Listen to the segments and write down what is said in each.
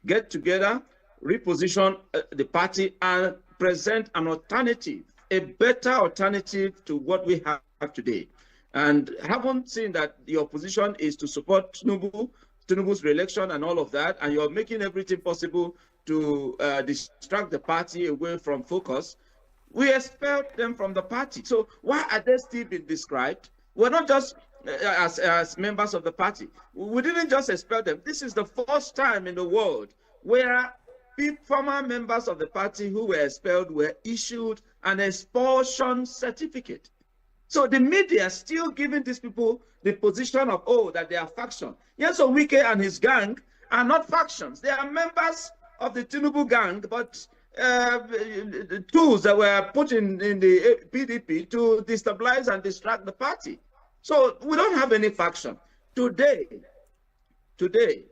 get together, reposition the party, and present an alternative, a better alternative to what we have today. And haven't seen that the opposition is to support Tinubu's re-election and all of that, and you're making everything possible to distract the party away from focus. We expelled them from the party. So why are they still being described? We're not just as members of the party. We didn't just expel them. This is the first time in the world where former members of the party who were expelled were issued an expulsion certificate. So the media is still giving these people the position of, oh, that they are faction. Yes, so Wike and his gang are not factions. They are members of the Tinubu gang, but tools that were put in the PDP to destabilize and distract the party. So we don't have any faction. Today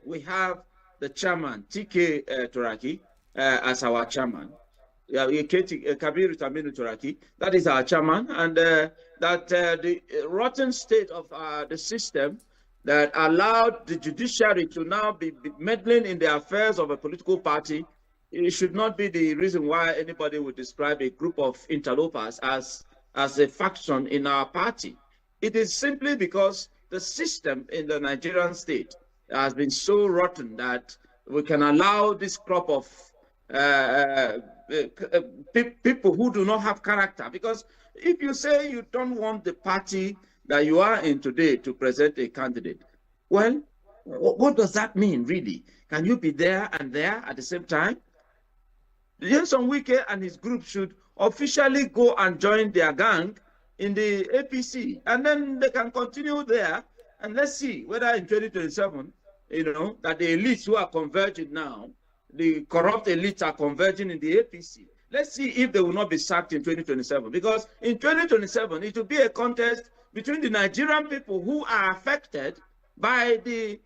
we have the chairman, TK Turaki, as our chairman. Kabir Taminu Turaki, that is our chairman, and that the rotten state of the system that allowed the judiciary to now be meddling in the affairs of a political party, it should not be the reason why anybody would describe a group of interlopers as a faction in our party. It is simply because the system in the Nigerian state has been so rotten that we can allow this crop of people who do not have character. Because if you say you don't want the party that you are in today to present a candidate, well, what does that mean, really? Can you be there and there at the same time? Jenson Wike and his group should officially go and join their gang in the APC, and then they can continue there. And let's see whether in 2027, that the elites who are converging now, the corrupt elites are converging in the APC. Let's see if they will not be sacked in 2027. Because in 2027, it will be a contest between the Nigerian people who are affected by the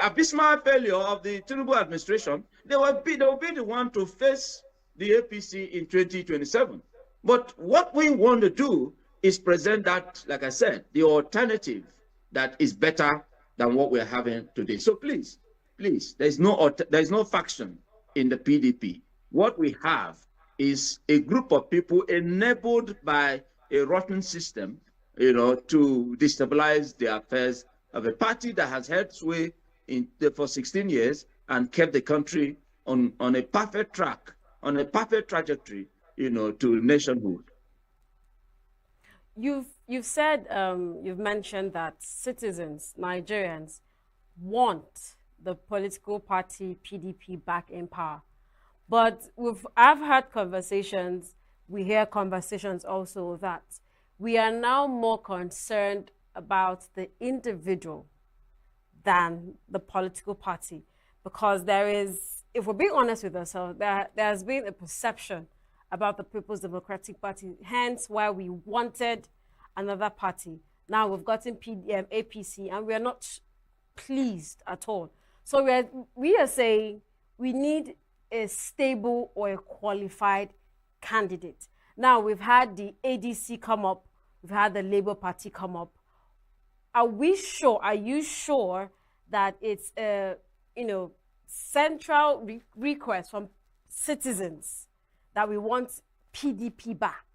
abysmal failure of the Tinubu administration. They will be the one to face the APC in 2027. But what we want to do is present that, like I said, the alternative that is better than what we're having today. So please, there's no faction in the PDP. What we have is a group of people enabled by a rotten system, to destabilize the affairs of a party that has held sway for 16 years and kept the country on a perfect track, on a perfect trajectory, to nationhood. You've said, you've mentioned that citizens, Nigerians, want the political party PDP back in power. But I've had conversations, we hear conversations also that we are now more concerned about the individual than the political party. Because there is, if we're being honest with ourselves, there has been a perception about the People's Democratic Party, hence why we wanted another party. Now we've gotten APC and we are not pleased at all. So we are saying we need a stable or a qualified candidate. Now we've had the ADC come up, we've had the Labour Party come up. Are you sure that it's a central request from citizens that we want PDP back,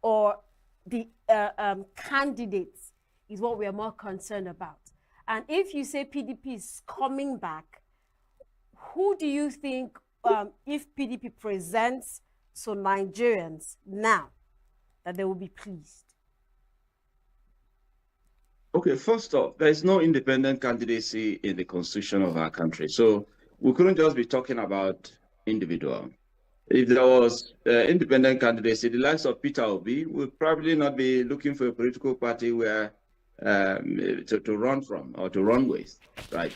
or the candidates is what we are more concerned about? And if you say PDP is coming back, who do you think, if PDP presents to Nigerians now, that they will be pleased? Okay, first off, there is no independent candidacy in the constitution of our country. So we couldn't just be talking about individual. If there was independent candidacy, the likes of Peter Obi would probably not be looking for a political party where to run from or to run with, right?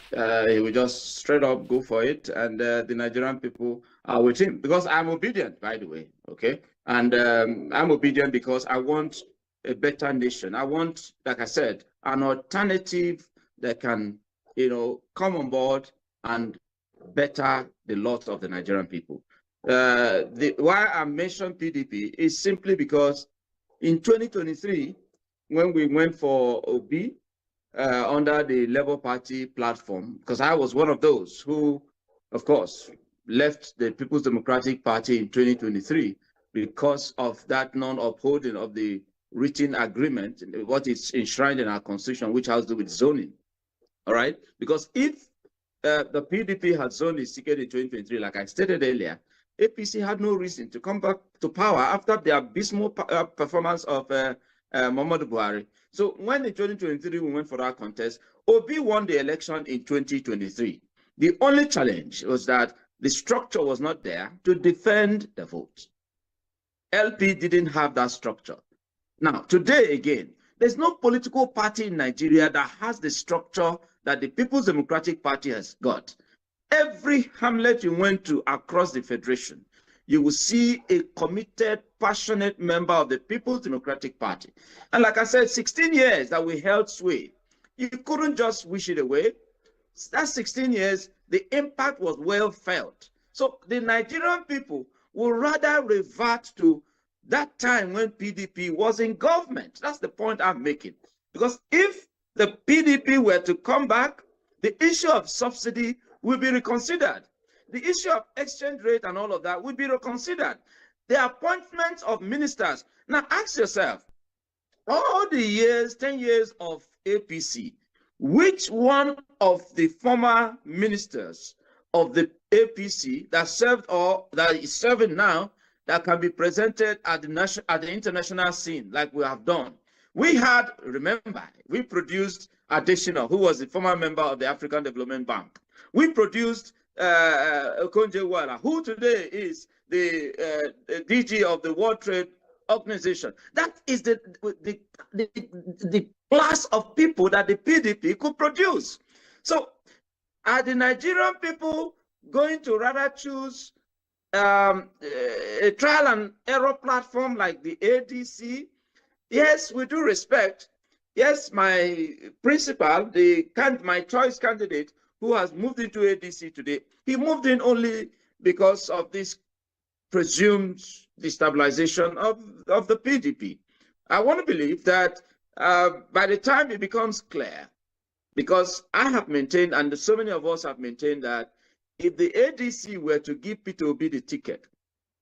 He would just straight up go for it, and the Nigerian people are with him. Because I'm obedient, by the way, okay? And I'm obedient because I want a better nation. I want, like I said, an alternative that can, come on board and better the lot of the Nigerian people. Why I mentioned PDP is simply because in 2023, when we went for Obi under the Labour Party platform, because I was one of those who of course, left the People's Democratic Party in 2023 because of that non-upholding of the written agreement, what is enshrined in our constitution, which has to do with zoning. All right? Because if the PDP had zoned its ticket in 2023, like I stated earlier, APC had no reason to come back to power after the abysmal performance of Muhammadu Buhari. So when in 2023 we went for that contest, Obi won the election in 2023. The only challenge was that the structure was not there to defend the vote. LP didn't have that structure. Now, today again, there's no political party in Nigeria that has the structure that the People's Democratic Party has got. Every hamlet you went to across the Federation, you will see a committed, passionate member of the People's Democratic Party. And like I said, 16 years that we held sway, you couldn't just wish it away. That 16 years, the impact was well felt. So the Nigerian people will rather revert to that time when PDP was in government. That's the point I'm making. Because if the PDP were to come back, the issue of subsidy will be reconsidered. The issue of exchange rate and all of that will be reconsidered. The appointments of ministers. Now ask yourself, all the years, 10 years of APC, which one of the former ministers of the APC that served or that is serving now that can be presented at the international scene like we have done? We had, remember, we produced Adesina, who was the former member of the African Development Bank. We produced Okonjo Iweala, who today is the DG of the World Trade Organization. That is the class of people that the PDP could produce. So are the Nigerian people going to rather choose a trial and error platform like the ADC? Yes, with due respect. Yes, my principal, my choice candidate who has moved into ADC today, he moved in only because of this presumed destabilization of the PDP. I want to believe that by the time it becomes clear, because I have maintained, and so many of us have maintained, that if the ADC were to give Peter Obi the ticket,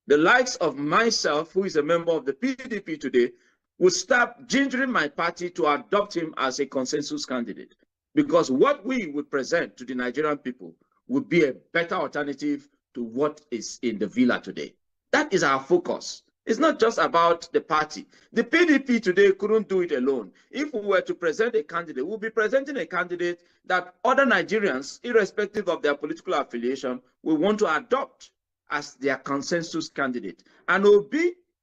the likes of myself, who is a member of the PDP today, would start gingering my party to adopt him as a consensus candidate. Because what we would present to the Nigerian people would be a better alternative to what is in the villa today. That is our focus. It's not just about the party. The PDP today couldn't do it alone. If we were to present a candidate, we'll be presenting a candidate that other Nigerians, irrespective of their political affiliation, will want to adopt as their consensus candidate. And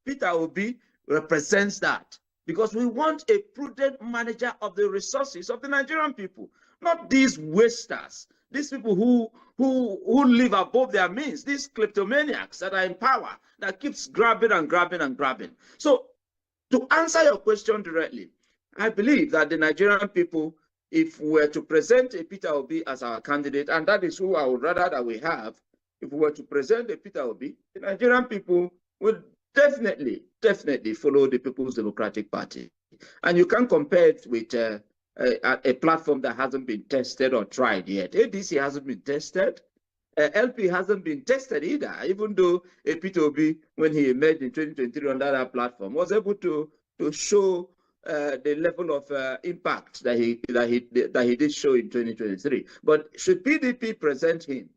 Peter Obi, represents that, because we want a prudent manager of the resources of the Nigerian people, not these wasters, these people who live above their means, these kleptomaniacs that are in power, that keeps grabbing and grabbing and grabbing. So to answer your question directly, I believe that the Nigerian people, if we were to present a Peter Obi as our candidate, and that is who I would rather that we have, if we were to present a Peter Obi, the Nigerian people would definitely follow the People's Democratic Party. And you can't compare it with a platform that hasn't been tested or tried yet. ADC hasn't been tested. LP hasn't been tested either, even though Peter Obi, when he emerged in 2023 under that platform, was able to show the level of impact that he did show in 2023. But should PDP present him,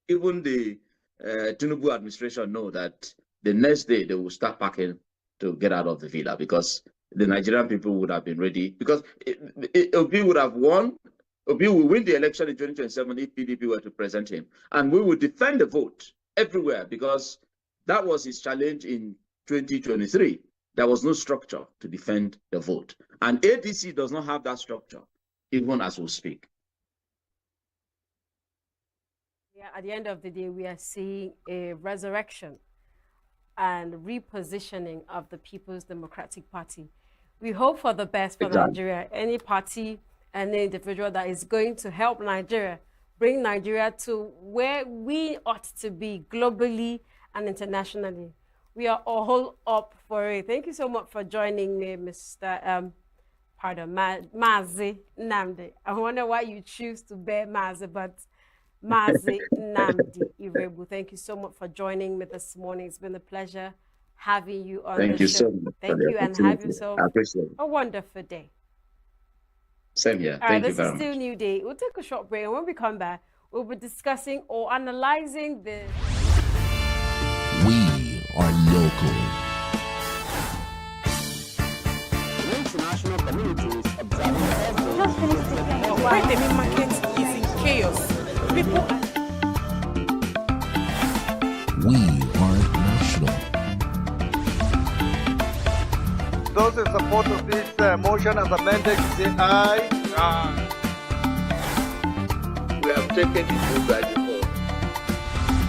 even the Tinubu administration know that the next day they will start packing to get out of the villa, because the Nigerian people would have been ready, because Obi would have won. Obi will win the election in 2027 if PDP were to present him. And we will defend the vote everywhere, because that was his challenge in 2023. There was no structure to defend the vote. And ADC does not have that structure, even as we speak. Yeah, at the end of the day, we are seeing a resurrection and repositioning of the People's Democratic Party. We hope for the best for Nigeria. Any party, any individual that is going to help Nigeria, bring Nigeria to where we ought to be globally and internationally. We are all up for it. Thank you so much for joining me, Mr. Mazi Nnamdi. I wonder why you choose to bear Mazi, but Mazi Nnamdi Irebu. Thank you so much for joining me this morning. It's been a pleasure having you on Thank the you show. so much. Thank you, and have yourself I appreciate it. a wonderful day. Same here. All Thank right, you very this is much. still New Day. We'll take a short break, and when we come back, we'll be discussing or analyzing the... We are local. The international community is observing Why the main market is in chaos. People We are national. Those in support of this motion as amended, say aye. We have taken it by default.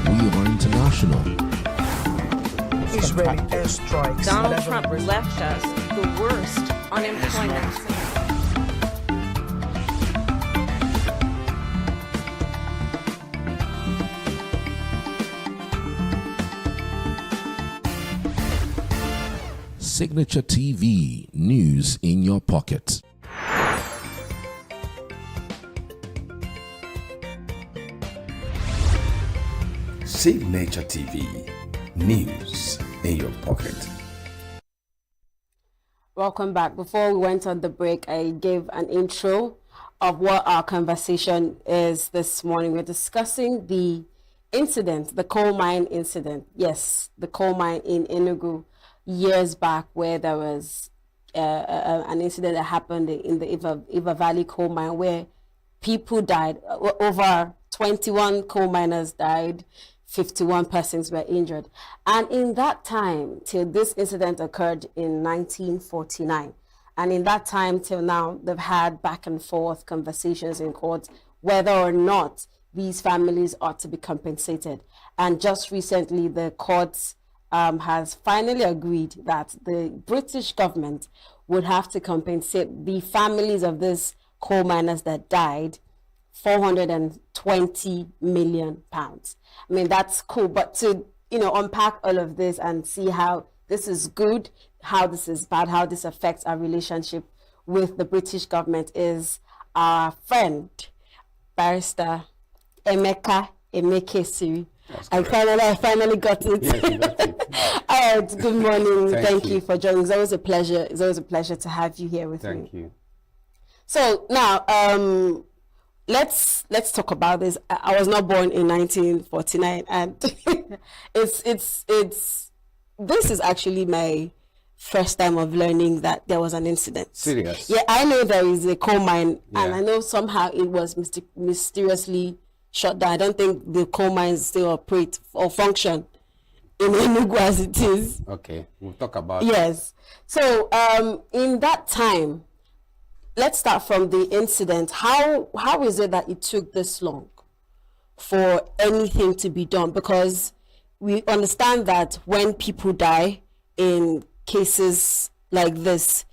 We are international. Israeli airstrikes. Donald Trump left us the worst unemployment. Signature TV, news in your pocket. Signature TV, news in your pocket. Welcome back. Before we went on the break, I gave an intro of what our conversation is this morning. We're discussing the incident, the coal mine incident. Yes, the coal mine in ENUGU years back, where there was an incident that happened in the Iva Valley coal mine where people died. Over 21 coal miners died. 51 persons were injured. And in that time, till this incident occurred in 1949, and in that time till now, they've had back and forth conversations in court whether or not these families ought to be compensated. And just recently, the courts has finally agreed that the British government would have to compensate the families of these coal miners that died 420 million pounds. I mean, that's cool, but to, unpack all of this and see how this is good, how this is bad, how this affects our relationship with the British government is our friend, Barrister Emeka Siri. I finally got it. Yes, you got it. All right, good morning. Thank you. you for joining. It's always a pleasure. It's always a pleasure to have you here with me. Thank you. So now, let's talk about this. I was not born in 1949, and this is actually my first time of learning that there was an incident. Serious? Yeah, I know there is a coal mine, and Yeah. I know somehow it was mysteriously shut down. I don't think the coal mines still operate or function in ENUGU as it is. Okay, we'll talk about Yes. So in that time, let's start from the incident. How is it that it took this long for anything to be done? Because we understand that when people die in cases like this,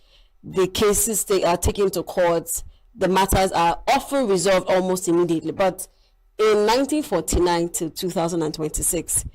the cases they are taken to court, the matters are often resolved almost immediately. But in 1949 to 2026,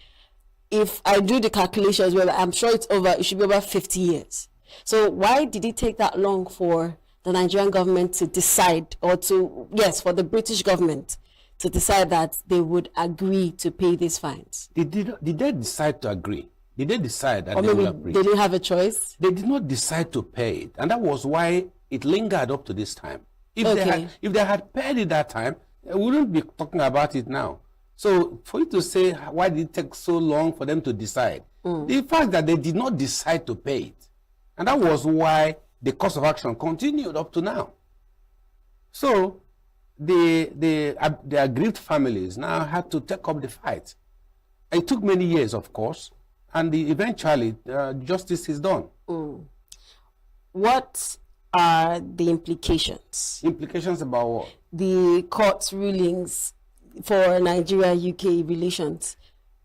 if I do the calculations, well, I'm sure it should be over 50 years. So why did it take that long for the Nigerian government to decide, or for the British government to decide that they would agree to pay these fines? Did they decide to agree? Did they decide that Or they maybe will agree? they didn't have a choice? They did not decide to pay it, and that was why it lingered up to this time. If they had paid it that time, we wouldn't be talking about it now. So for you to say why did it take so long for them to decide, the fact that they did not decide to pay it, and that was why the course of action continued up to now. So the aggrieved families now had to take up the fight. It took many years, of course, and eventually justice is done. What are the implications? Implications about what? The court's rulings for Nigeria-UK relations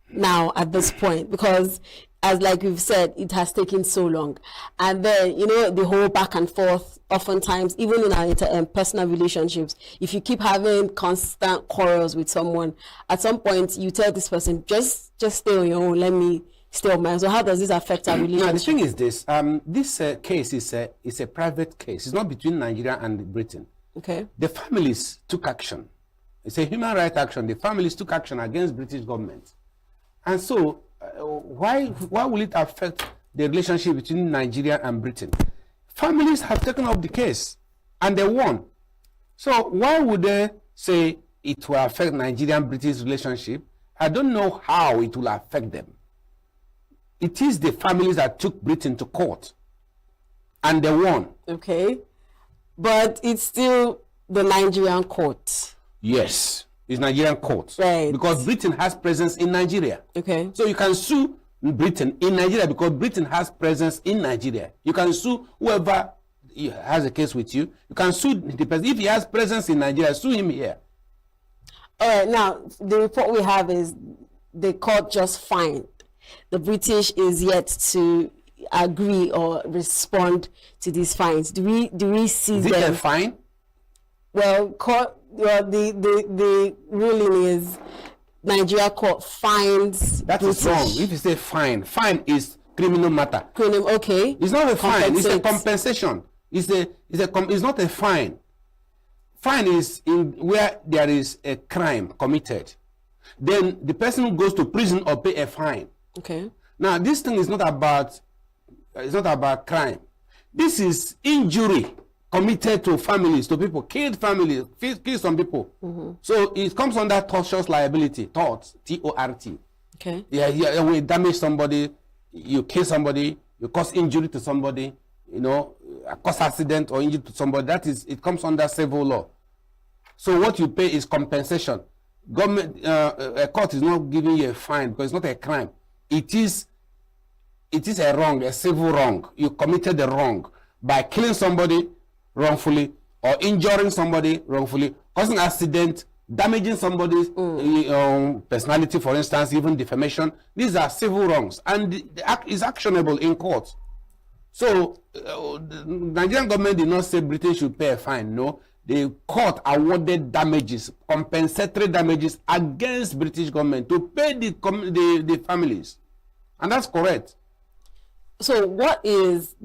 now at this point, because as like we've said, it has taken so long. And then, the whole back and forth, oftentimes, even in our personal relationships, if you keep having constant quarrels with someone, at some point you tell this person, just stay on your own, let me stay on mine. So how does this affect our relationship? Now, the thing is this, this case is a private case. It's not between Nigeria and Britain. Okay. The families took action It's a human rights action. The families took action against British government. And so, why will it affect the relationship between Nigeria and Britain? Families have taken up the case and they won. So why would they say it will affect Nigerian-British relationship? I don't know how it will affect them. It is the families that took Britain to court and they won. Okay. But it's still the Nigerian court. Yes, it's Nigerian court. Right. Because Britain has presence in Nigeria. Okay. So you can sue Britain in Nigeria because Britain has presence in Nigeria. You can sue whoever has a case with you. You can sue the person. If he has presence in Nigeria, sue him here. All right. Now, the report we have is the court just fined. The British is yet to agree or respond to these fines. Do we see Is them? it a fine? Well, the ruling is Nigeria court fines. That is wrong. If you say fine, fine is criminal matter. Okay. It's not a fine. It's a Compensate. compensation. It's not a fine. Fine is in where there is a crime committed. Then the person goes to prison or pay a fine. Okay. Now this thing is not about crime. This is injury committed to families, to people, killed families, killed some people. So it comes under tortious liability, tort, T-O-R-T. Okay. Yeah, when you damage somebody, you kill somebody, you cause injury to somebody, cause accident or injury to somebody. It comes under civil law. So what you pay is compensation. Government, a court is not giving you a fine because it's not a crime. It is a wrong, a civil wrong. You committed a wrong by killing somebody wrongfully or injuring somebody wrongfully, causing accident, damaging somebody's personality, for instance, even defamation. These are civil wrongs, and the act is actionable in court. So the Nigerian government did not say Britain should pay a fine. No, the court awarded damages, compensatory damages against British government to pay the families, and that's correct. So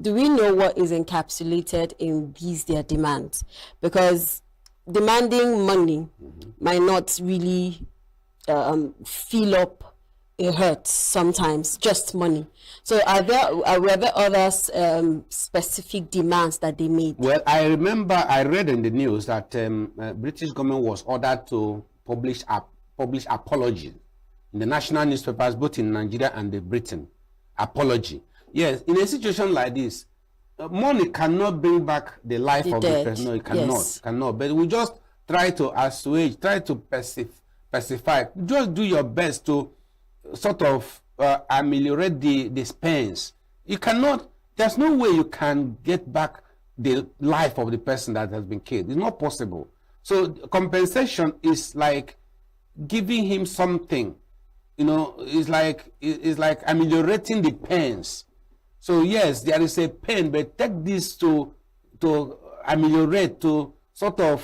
do we know what is encapsulated in their demands? Because demanding money might not really fill up a hurt sometimes, just money. So were there other specific demands that they made? Well, I remember I read in the news that British government was ordered to publish apology in the national newspapers, both in Nigeria and Britain. Apology. Yes, in a situation like this, money cannot bring back the life of the person. No, it cannot. Yes. Cannot. But we just try to assuage, try to pacify. Just do your best to sort of ameliorate the pains. You cannot. There's no way you can get back the life of the person that has been killed. It's not possible. So compensation is like giving him something. It's like ameliorating the pains. So yes, there is a pain, but take this to ameliorate, to sort of